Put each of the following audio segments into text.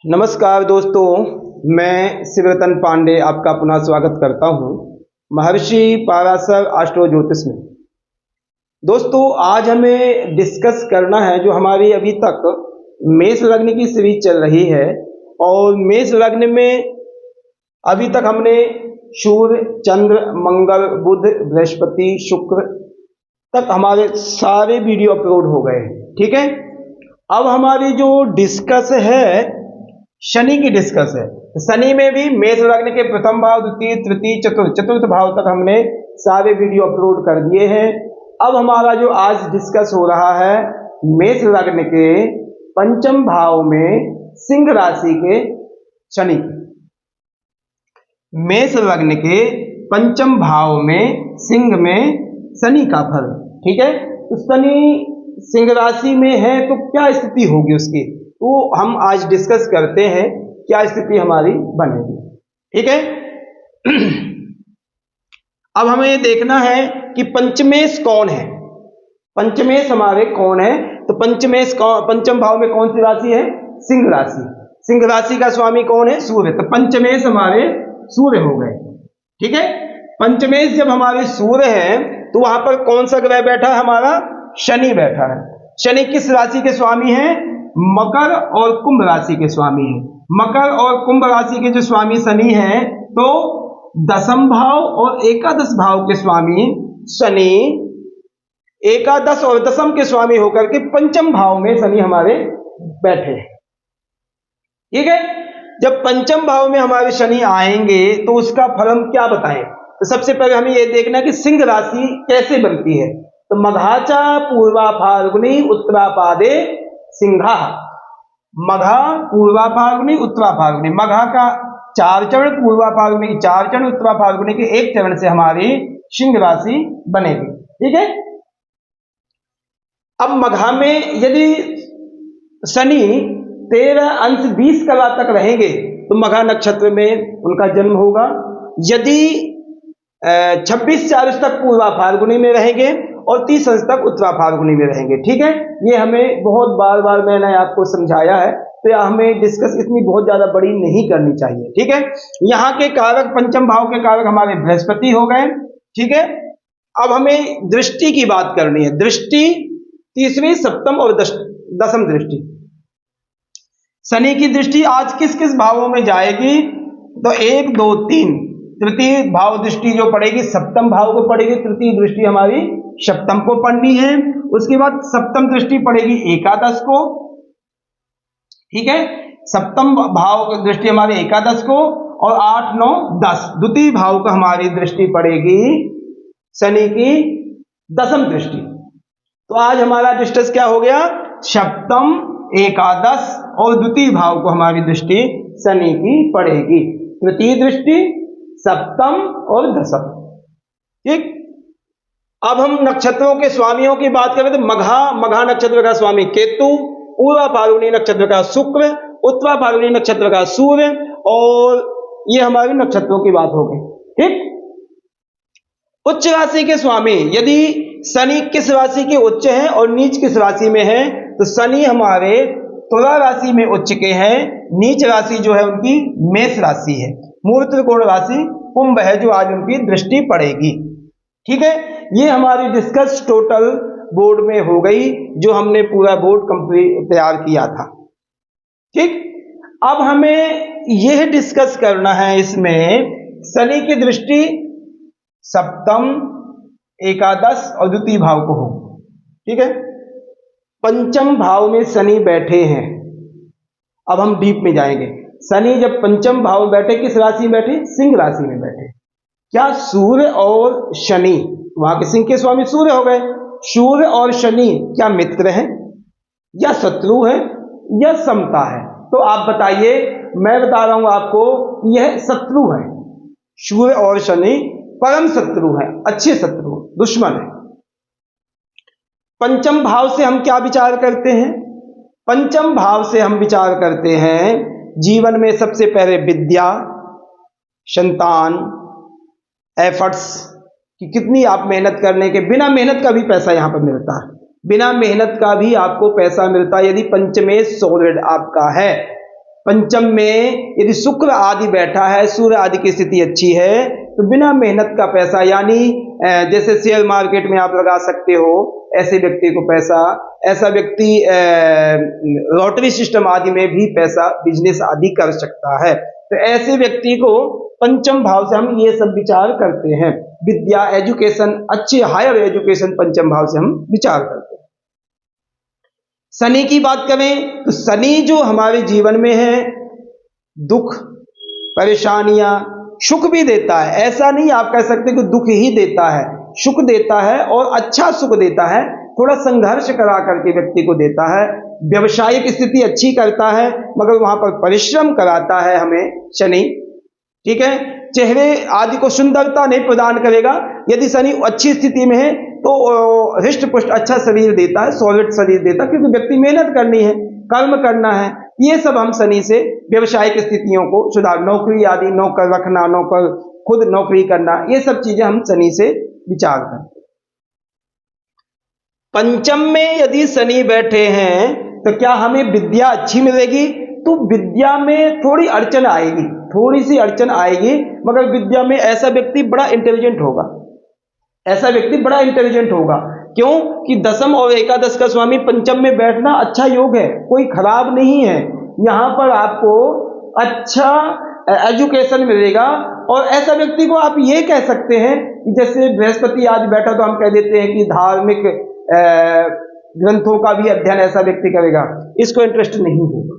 नमस्कार दोस्तों, मैं शिवरतन पांडे आपका पुनः स्वागत करता हूं महर्षि पाराशर एस्ट्रो ज्योतिष में। दोस्तों, आज हमें डिस्कस करना है जो हमारी अभी तक मेष लग्न की सीरीज चल रही है। और मेष लग्न में अभी तक हमने सूर्य, चंद्र, मंगल, बुध, बृहस्पति, शुक्र तक हमारे सारे वीडियो अपलोड हो गए हैं। ठीक है, अब हमारी जो डिस्कस है शनि की डिस्कस है। शनि में भी मेष लग्न के प्रथम भाव, द्वितीय, तृतीय, चतुर्थ भाव तक हमने सारे वीडियो अपलोड कर दिए हैं। अब हमारा जो आज डिस्कस हो रहा है मेष लग्न के पंचम भाव में सिंह राशि के शनि की। मेष लग्न के पंचम भाव में सिंह में शनि का फल। ठीक है, तो शनि सिंह राशि में है तो क्या स्थिति होगी उसकी, तो हम आज डिस्कस करते हैं क्या स्थिति हमारी बनेगी। ठीक है, अब हमें ये देखना है कि पंचमेश कौन है। पंचमेश हमारे कौन है, तो पंचमेश पंचम भाव में कौन सी राशि है? सिंह राशि। सिंह राशि का स्वामी कौन है? सूर्य। तो पंचमेश हमारे सूर्य हो गए। ठीक है, पंचमेश जब हमारे सूर्य है तो वहां पर कौन सा ग्रह बैठा है? हमारा शनि बैठा है। शनि किस राशि के स्वामी है? मकर और कुंभ राशि के स्वामी है। मकर और कुंभ राशि के जो स्वामी शनि हैं, तो दसम भाव और एकादश भाव के स्वामी शनि एकादश और दसम के स्वामी होकर के पंचम भाव में शनि हमारे बैठे हैं। ठीक है, जब पंचम भाव में हमारे शनि आएंगे तो उसका फल हम क्या बताएं? तो सबसे पहले हमें यह देखना है कि सिंह राशि कैसे बनती है। तो मघाचा पूर्वा फाल्गुनी उत्तरापादे सिंहा। मघा, पूर्वा फाल्गुनी, उत्तरा फाल्गुनी। मघा का 4 चरण, पूर्वा फाल्गुनी की 4 चरण, उत्तरा फाल्गुनी के 1 चरण से हमारी सिंह राशि बनेगी। ठीक है, अब मघा में यदि शनि 13 अंश 20 कला तक रहेंगे तो मघा नक्षत्र में उनका जन्म होगा। यदि 26-4 तक पूर्वा फाल्गुनी में रहेंगे और 30 अंश तक उत्तरा फाल्गुनी में रहेंगे। ठीक है, ये हमें बहुत बार बार मैंने आपको समझाया है, तो हमें डिस्कस इतनी बहुत ज्यादा बड़ी नहीं करनी चाहिए। ठीक है, यहाँ के कारक, पंचम भाव के कारक हमारे बृहस्पति हो गए। ठीक है, अब हमें दृष्टि की बात करनी है। दृष्टि तीसरी, सप्तम और दसम दृष्टि। शनि की दृष्टि आज किस किस भावों में जाएगी? तो 1, 2, 3 तृतीय भाव दृष्टि जो पड़ेगी सप्तम भाव को पड़ेगी। तृतीय दृष्टि हमारी सप्तम को पढ़नी है। उसके बाद सप्तम दृष्टि पड़ेगी एकादश को। ठीक है, सप्तम भाव दृष्टि हमारी एकादश को, और 8, 9, 10 द्वितीय भाव का हमारी दृष्टि पड़ेगी शनि की दसम दृष्टि। तो आज हमारा डिस्कस क्या हो गया? सप्तम, एकादश और द्वितीय भाव को हमारी दृष्टि शनि की पड़ेगी। तृतीय दृष्टि, सप्तम और दसम। ठीक, अब हम नक्षत्रों के स्वामियों की बात करें तो मघा नक्षत्र का स्वामी केतु, पूर्वा फाल्गुनी नक्षत्र का शुक्र, उत्तरा फाल्गुनी नक्षत्र का सूर्य, और ये हमारे नक्षत्रों की बात हो गई। ठीक, उच्च राशि के स्वामी, यदि शनि किस राशि के उच्च हैं और नीच किस राशि में है, तो शनि हमारे तुला राशि में उच्च के हैं। नीच राशि जो है उनकी मेष राशि है। मूल त्रिकोण राशि कुंभ है जो आज उनकी दृष्टि पड़ेगी। ठीक है, ये हमारी डिस्कस टोटल बोर्ड में हो गई, जो हमने पूरा बोर्ड कंप्लीट तैयार किया था। ठीक, अब हमें यह डिस्कस करना है इसमें शनि की दृष्टि सप्तम, एकादश और द्वितीय भाव को हो। ठीक है, पंचम भाव में शनि बैठे हैं। अब हम डीप में जाएंगे। शनि जब पंचम भाव में बैठे, किस राशि में बैठे? सिंह राशि में बैठे। क्या सूर्य और शनि, वहां के सिंह के स्वामी सूर्य हो गए, सूर्य और शनि क्या मित्र हैं या शत्रु हैं या समता है? तो आप बताइए। मैं बता रहा हूं आपको, यह शत्रु है। सूर्य और शनि परम शत्रु है, अच्छे शत्रु, दुश्मन है। पंचम भाव से हम क्या विचार करते हैं? पंचम भाव से हम विचार करते हैं जीवन में सबसे पहले विद्या, संतान, एफर्ट्स कि कितनी आप मेहनत करने के, बिना मेहनत का भी पैसा यहां पर मिलता है। बिना मेहनत का भी आपको पैसा मिलता है यदि पंचमेश सॉलिड आपका है। पंचम में यदि शुक्र आदि बैठा है, सूर्य आदि की स्थिति अच्छी है, तो बिना मेहनत का पैसा, यानी जैसे शेयर मार्केट में आप लगा सकते हो, ऐसे व्यक्ति को पैसा, ऐसा व्यक्ति लॉटरी सिस्टम आदि में भी पैसा, बिजनेस आदि कर सकता है। तो ऐसे व्यक्ति को पंचम भाव से हम ये सब विचार करते हैं। विद्या, एजुकेशन, अच्छे हायर एजुकेशन पंचम भाव से हम विचार करते हैं। शनि की बात करें तो शनि जो हमारे जीवन में है, दुख, परेशानियां, सुख भी देता है। ऐसा नहीं आप कह सकते कि दुख ही देता है, सुख देता है और अच्छा सुख देता है। थोड़ा संघर्ष करा करके व्यक्ति को देता है। व्यवसायिक स्थिति अच्छी करता है, मगर वहां पर परिश्रम कराता है हमें शनि। ठीक है, चेहरे आदि को सुंदरता नहीं प्रदान करेगा। यदि शनि अच्छी स्थिति में है तो हृष्ट पुष्ट अच्छा शरीर देता है, सॉलिड शरीर देता है, क्योंकि व्यक्ति मेहनत करनी है, कर्म करना है। ये सब हम शनि से व्यवसायिक स्थितियों को सुधार, नौकरी आदि, नौकर रखना, नौकर खुद नौकरी करना, ये सब चीजें हम शनि से विचार करते हैं। पंचम में यदि शनि बैठे हैं तो क्या हमें विद्या अच्छी मिलेगी? तो विद्या में थोड़ी अड़चन आएगी, थोड़ी सी अड़चन आएगी, मगर विद्या में ऐसा व्यक्ति बड़ा इंटेलिजेंट होगा, ऐसा व्यक्ति बड़ा इंटेलिजेंट होगा। क्यों कि दसम और एकादश का स्वामी पंचम में बैठना अच्छा योग है, कोई खराब नहीं है। यहां पर आपको अच्छा एजुकेशन मिलेगा। और ऐसा व्यक्ति को आप ये कह सकते हैं कि जैसे बृहस्पति आज बैठा तो हम कह देते हैं कि धार्मिक ग्रंथों का भी अध्ययन ऐसा व्यक्ति करेगा, इसको इंटरेस्ट नहीं होगा।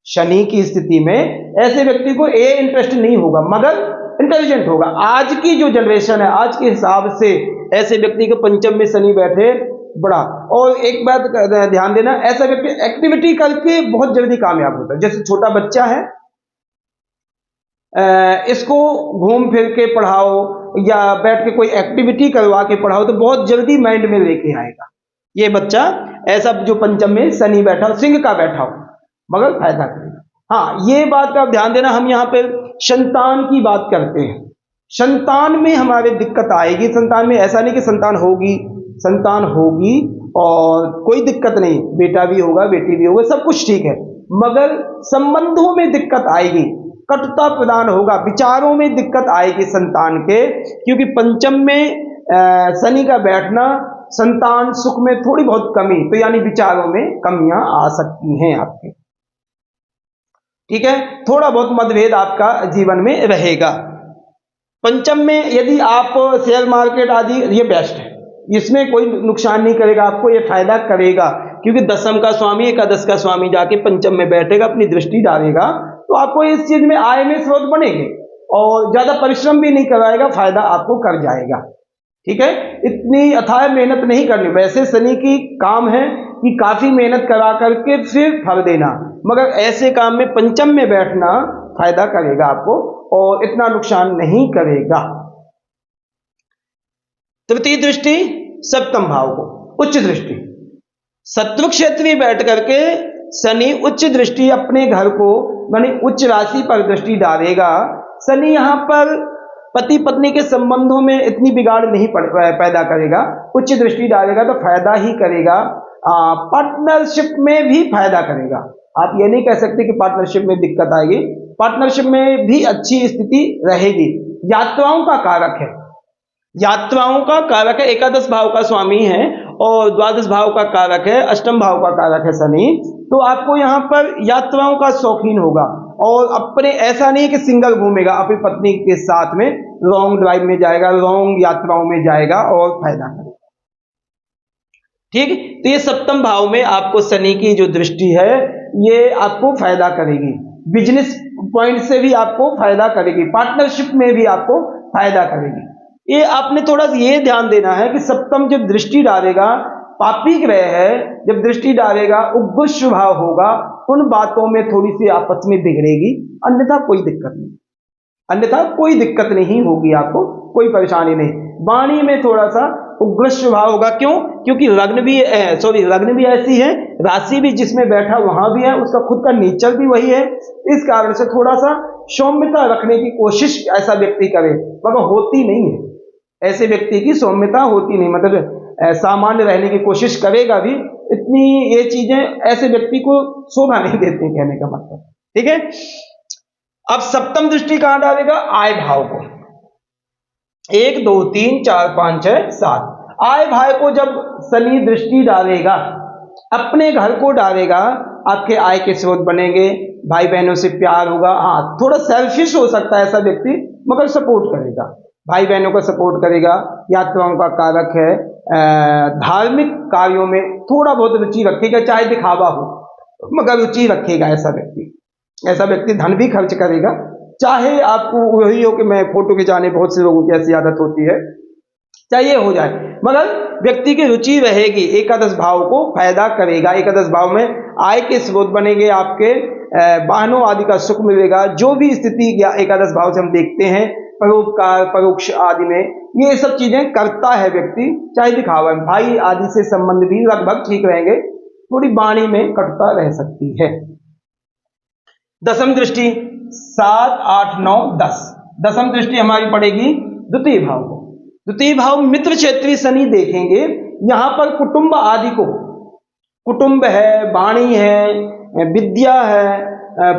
शनि की स्थिति में ऐसे व्यक्ति को ये इंटरेस्ट नहीं होगा, मगर इंटेलिजेंट होगा। आज की जो जनरेशन है, आज के हिसाब से ऐसे व्यक्ति को पंचम में शनि बैठे बड़ा। और एक बात ध्यान देना, ऐसा व्यक्ति एक्टिविटी करके बहुत जल्दी कामयाब होता है। जैसे छोटा बच्चा है, इसको घूम फिर के पढ़ाओ या बैठ के कोई एक्टिविटी करवा के पढ़ाओ तो बहुत जल्दी माइंड में लेके आएगा। ये बच्चा ऐसा जो पंचम में शनि बैठा हो, सिंह का बैठा हो, मगर फायदा करेगा। हाँ, ये बात का आप ध्यान देना। हम यहाँ पे संतान की बात करते हैं, संतान में हमारे दिक्कत आएगी। संतान में ऐसा नहीं कि संतान होगी, संतान होगी और कोई दिक्कत नहीं, बेटा भी होगा, बेटी भी होगा, सब कुछ ठीक है, मगर संबंधों में दिक्कत आएगी, कटुता प्रदान होगा, विचारों में दिक्कत आएगी संतान के। क्योंकि पंचम में शनि का बैठना संतान सुख में थोड़ी बहुत कमी, तो यानी विचारों में कमियां आ सकती हैं आपके। ठीक है, थोड़ा बहुत मतभेद आपका जीवन में रहेगा। पंचम में यदि आप शेयर मार्केट आदि, ये बेस्ट है, इसमें कोई नुकसान नहीं करेगा आपको, ये फायदा करेगा। क्योंकि दसम का स्वामी, एकादश का स्वामी जाके पंचम में बैठेगा, अपनी दृष्टि डालेगा, तो आपको इस चीज में आय में स्रोत बनेंगे और ज्यादा परिश्रम भी नहीं कराएगा, फायदा आपको कर जाएगा। ठीक है, इतनी अथाह मेहनत नहीं करनी। वैसे शनि की काम है कि काफी मेहनत करा करके फिर फल देना, मगर ऐसे काम में पंचम में बैठना फायदा करेगा आपको और इतना नुकसान नहीं करेगा। तृतीय दृष्टि सप्तम भाव को, उच्च दृष्टि, शत्रु क्षेत्र में बैठ करके शनि उच्च दृष्टि अपने घर को, यानी उच्च राशि पर दृष्टि डालेगा। शनि यहां पर पति पत्नी के संबंधों में इतनी बिगाड़ नहीं पैदा करेगा, उच्च दृष्टि डालेगा तो फायदा ही करेगा। पार्टनरशिप में भी फायदा करेगा। आप ये नहीं कह सकते कि पार्टनरशिप में दिक्कत आएगी, पार्टनरशिप में भी अच्छी स्थिति रहेगी। यात्राओं का कारक है, यात्राओं का कारक है, एकादश भाव का स्वामी है और द्वादश भाव का कारक है, अष्टम भाव का कारक है शनि। तो आपको यहाँ पर यात्राओं का शौकीन होगा और अपने, ऐसा नहीं कि सिंगल घूमेगा, अपनी पत्नी के साथ में लॉन्ग ड्राइव में जाएगा, लॉन्ग यात्राओं में जाएगा और फायदा करेगा। ठीक, तो ये सप्तम भाव में आपको शनि की जो दृष्टि है ये आपको फायदा करेगी। बिजनेस पॉइंट से भी आपको फायदा करेगी, पार्टनरशिप में भी आपको फायदा करेगी। ये आपने थोड़ा सा ये ध्यान देना है कि सप्तम जब दृष्टि डालेगा, पापी ग्रह है, जब दृष्टि डालेगा उग्र स्वभाव होगा, उन बातों में थोड़ी सी आपस में बिगड़ेगी, अन्यथा कोई दिक्कत नहीं, अन्यथा कोई दिक्कत नहीं होगी, आपको कोई परेशानी नहीं। वाणी में थोड़ा सा उग्र स्वभाव होगा। क्यों? क्योंकि लग्न भी ऐसी है, राशि भी जिसमें बैठा वहां भी है, उसका खुद का नेचर भी वही है। इस कारण से थोड़ा सा सौम्यता रखने की कोशिश ऐसा व्यक्ति करे, मगर होती नहीं है। ऐसे व्यक्ति की सौम्यता होती नहीं, मतलब सामान्य रहने की कोशिश करेगा भी, इतनी ये चीजें ऐसे व्यक्ति को शोभा नहीं देती, कहने का मतलब। ठीक है। अब सप्तम दृष्टि कहां डालेगा? आय भाव को। 1 2 3 4 5 6 7 आय भाव को जब शनि दृष्टि डालेगा, अपने घर को डालेगा, आपके आय के स्रोत बनेंगे, भाई बहनों से प्यार होगा। हाँ, थोड़ा सेल्फिश हो सकता है ऐसा व्यक्ति, मगर सपोर्ट करेगा, भाई बहनों को सपोर्ट करेगा, यात्राओं का कारक है, धार्मिक कार्यों में थोड़ा बहुत रुचि रखेगा, चाहे दिखावा हो मगर रुचि रखेगा। ऐसा व्यक्ति धन भी खर्च करेगा, चाहे आपको वही हो कि मैं फोटो खिंचाने, बहुत से लोगों की ऐसी आदत होती है, चाहे हो जाए, मगर व्यक्ति की रुचि रहेगी। एकादश भाव को फायदा करेगा। एकादश भाव में आय के स्रोत बनेंगे, आपके वाहनों आदि का सुख मिलेगा। जो भी स्थिति एकादश भाव से हम देखते हैं, परोपकार, परोक्ष आदि में ये सब चीजें करता है व्यक्ति, चाहे दिखावा। भाई आदि से संबंध भी लगभग ठीक रहेंगे, थोड़ी वाणी में कटुता रह सकती है। दसम दृष्टि 7 8 9 10, दसम दृष्टि हमारी पड़ेगी द्वितीय भाव को। द्वितीय भाव मित्र क्षेत्रीय शनि देखेंगे। यहां पर कुटुंब आदि को, कुटुंब है, वाणी है, विद्या है,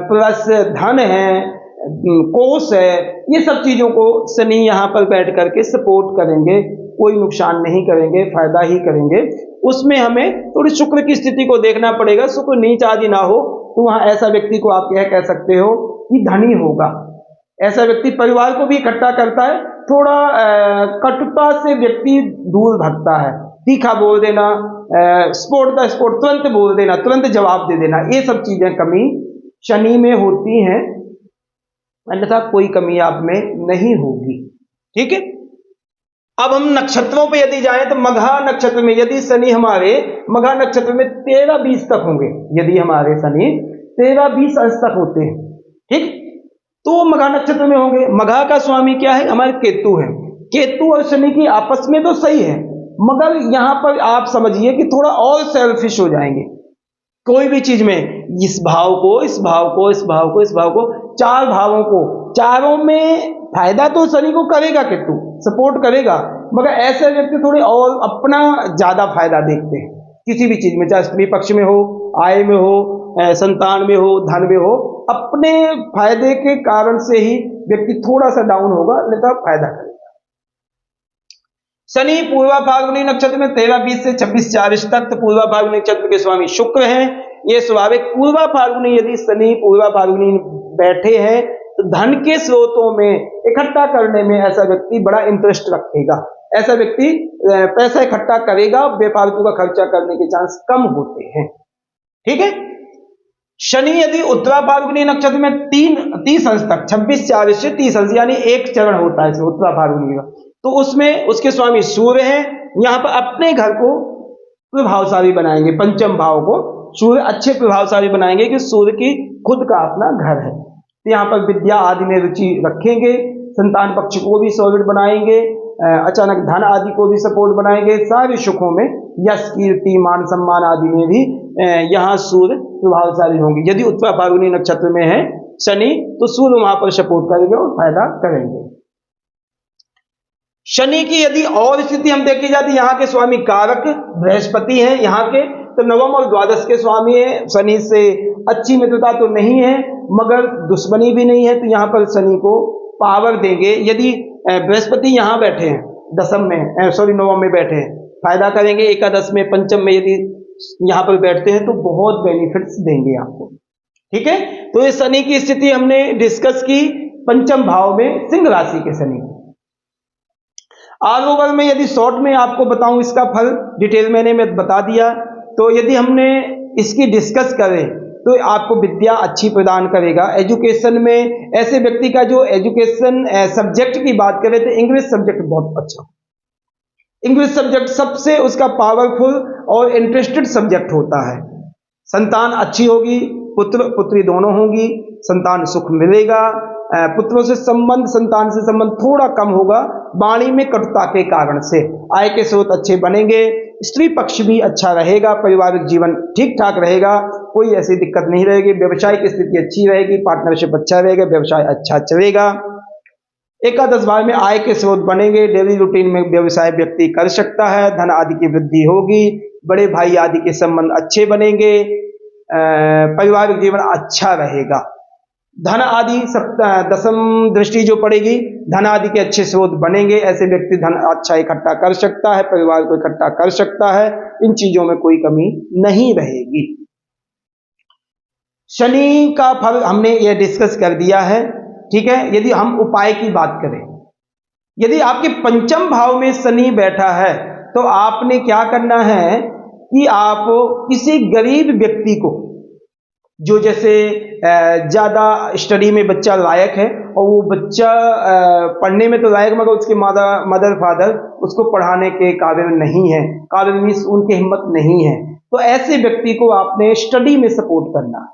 प्लस धन है, कोष है, ये सब चीजों को शनि यहां पर बैठ करके सपोर्ट करेंगे, कोई नुकसान नहीं करेंगे, फायदा ही करेंगे। उसमें हमें थोड़ी शुक्र की स्थिति को देखना पड़ेगा, शुक्र नीच आदि ना हो तो वहां ऐसा व्यक्ति को आप यह कह सकते हो कि धनी होगा। ऐसा व्यक्ति परिवार को भी इकट्ठा करता है, थोड़ा कटुता से व्यक्ति दूर भागता है, तीखा बोल देना, स्पोर्ट द स्पोर्ट, तुरंत बोल देना, तुरंत जवाब दे देना, ये सब चीजें कमी शनि में होती हैं, अन्यथा कोई कमी आप में नहीं होगी। ठीक है। अब हम नक्षत्रों पे यदि जाएं तो मघा नक्षत्र में यदि शनि हमारे मघा नक्षत्र में 13-20 तक होंगे, यदि हमारे शनि 13-20 अंश तक होते हैं, ठीक, तो मघा नक्षत्र में होंगे। मघा का स्वामी क्या है? हमारे केतु है। केतु और शनि की आपस में तो सही है, मगर यहां पर आप समझिए कि थोड़ा और सेल्फिश हो जाएंगे कोई भी चीज में। इस भाव को, इस भाव को, इस भाव को, इस भाव को, 4 भावों को, चारों में फायदा तो शनि को करेगा, केतु सपोर्ट करेगा, मगर ऐसे व्यक्ति थोड़े और अपना ज्यादा फायदा देखते हैं किसी भी चीज में, चाहे स्त्री पक्ष में हो, आय में हो, संतान में हो, धन में हो, अपने फायदे के कारण से ही व्यक्ति थोड़ा सा डाउन होगा, नहीं फायदा करेगा। शनि पूर्वा फाल्गुनी नक्षत्र में 13-20 से 26-40 तक, तो पूर्वा फाल्गुनी नक्षत्र के स्वामी शुक्र हैं। ये स्वाभाविक पूर्वा फाल्गुनी, यदि शनि पूर्वा फाल्गुनी बैठे हैं तो धन के स्रोतों में इकट्ठा करने में ऐसा व्यक्ति बड़ा इंटरेस्ट रखेगा। ऐसा व्यक्ति पैसा इकट्ठा करेगा, बेफालतू का खर्चा करने के चांस कम होते हैं। ठीक है। शनि यदि उत्तरा फाल्गुनी नक्षत्र में 30 अंश तक, 26-40 से 30 अंश, यानी एक चरण होता है उत्तरा फाल्गुनी का, तो उसमें उसके स्वामी सूर्य हैं। यहां पर अपने घर को प्रभावशाली बनाएंगे, पंचम भाव को सूर्य अच्छे प्रभावशाली बनाएंगे कि सूर्य की खुद का अपना घर है। तो यहाँ पर विद्या आदि में रुचि रखेंगे, संतान पक्ष को भी सॉलिड बनाएंगे, अचानक धन आदि को भी सपोर्ट बनाएंगे, सारे सुखों में यश कीर्ति मान सम्मान आदि में भी यहाँ सूर्य प्रभावशाली होंगे। यदि उत्तरा फाल्गुनी नक्षत्र में है शनि तो सूर्य वहां पर सपोर्ट करेंगे और फायदा करेंगे। शनि की यदि और स्थिति हम देखी जाती, यहाँ के स्वामी कारक बृहस्पति हैं, यहाँ के तो नवम और द्वादश के स्वामी है। शनि से अच्छी मित्रता तो नहीं है मगर दुश्मनी भी नहीं है, तो यहाँ पर शनि को पावर देंगे। यदि बृहस्पति यहाँ बैठे हैं दसम में, नवम में बैठे हैं, फायदा करेंगे। एकादश में, पंचम में यदि यहाँ पर बैठते हैं तो बहुत बेनिफिट्स देंगे आपको। ठीक है। तो ये शनि की स्थिति हमने डिस्कस की, पंचम भाव में सिंह राशि के शनि। ऑल ओवर में यदि शॉर्ट में आपको बताऊं इसका फल, डिटेल मैंने बता दिया, तो यदि हमने इसकी डिस्कस करें तो आपको विद्या अच्छी प्रदान करेगा। एजुकेशन में ऐसे व्यक्ति का जो एजुकेशन सब्जेक्ट की बात करें तो इंग्लिश सब्जेक्ट बहुत अच्छा, इंग्लिश सब्जेक्ट सबसे उसका पावरफुल और इंटरेस्टेड सब्जेक्ट होता है। संतान अच्छी होगी, पुत्र पुत्री दोनों होंगी, संतान सुख मिलेगा, पुत्रों से संबंध, संतान से संबंध थोड़ा कम होगा वाणी में कटुता के कारण से। आय के स्रोत अच्छे बनेंगे, स्त्री पक्ष भी अच्छा रहेगा, पारिवारिक जीवन ठीक ठाक रहेगा, कोई ऐसी दिक्कत नहीं रहेगी, व्यवसाय की स्थिति अच्छी रहेगी, पार्टनरशिप अच्छा रहेगा, व्यवसाय अच्छा चलेगा। एकादश भाव में आय के स्रोत बनेंगे, डेली रूटीन में व्यवसाय व्यक्ति कर सकता है, धन आदि की वृद्धि होगी, बड़े भाई आदि के संबंध अच्छे बनेंगे, पारिवारिक जीवन अच्छा रहेगा। धन आदि दसम दृष्टि जो पड़ेगी, धन आदि के अच्छे स्रोत बनेंगे, ऐसे व्यक्ति धन अच्छा इकट्ठा कर सकता है, परिवार को इकट्ठा कर सकता है, इन चीजों में कोई कमी नहीं रहेगी। शनि का फल हमने यह डिस्कस कर दिया है, ठीक है। यदि हम उपाय की बात करें, यदि आपके पंचम भाव में शनि बैठा है तो आपने क्या करना है कि आप किसी गरीब व्यक्ति को, जो जैसे ज्यादा स्टडी में बच्चा लायक है और वो बच्चा पढ़ने में तो लायक मगर उसके मदर फादर उसको पढ़ाने के काबिल नहीं है, काबिल मीन्स उनकी हिम्मत नहीं है, तो ऐसे व्यक्ति को आपने स्टडी में सपोर्ट करना है।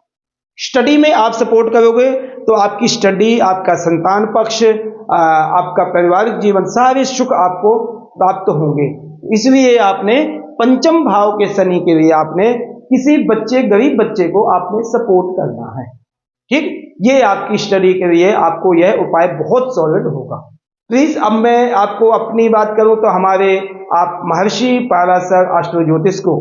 स्टडी में आप सपोर्ट करोगे तो आपकी स्टडी, आपका संतान पक्ष, आपका पारिवारिक जीवन, सारे सुख आपको प्राप्त होंगे। इसलिए आपने पंचम भाव के शनि के लिए आपने किसी बच्चे, गरीब बच्चे को आपने सपोर्ट करना है, ठीक। ये आपकी स्टडी के लिए आपको यह उपाय बहुत सॉलिड होगा। प्लीज अब मैं आपको अपनी बात करूं तो हमारे आप महर्षि पाराशर एस्ट्रो ज्योतिष को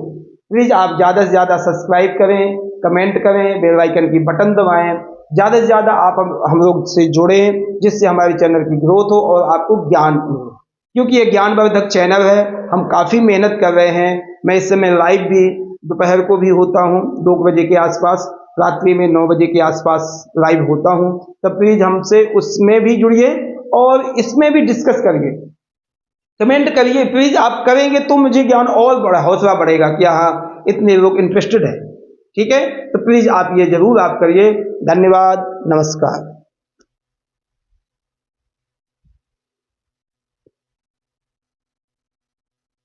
प्लीज आप ज्यादा से ज्यादा सब्सक्राइब करें, कमेंट करें, बेल आइकन की बटन दबाएं, ज्यादा से ज्यादा आप हम लोग से जुड़ें, जिससे हमारे चैनल की ग्रोथ हो और आपको ज्ञान मिले, क्योंकि ये ज्ञानवर्धक चैनल है। हम काफी मेहनत कर रहे हैं। मैं इस समय लाइव भी दोपहर को भी होता हूँ 2 बजे के आसपास, रात्रि में 9 बजे के आसपास लाइव होता हूँ, तब प्लीज हमसे उसमें भी जुड़िए और इसमें भी डिस्कस करिए, कमेंट करिए प्लीज। आप करेंगे तो मुझे ज्ञान और बड़ा हौसला बढ़ेगा कि हाँ इतने लोग इंटरेस्टेड है, ठीक है। तो प्लीज आप ये जरूर आप करिए। धन्यवाद, नमस्कार।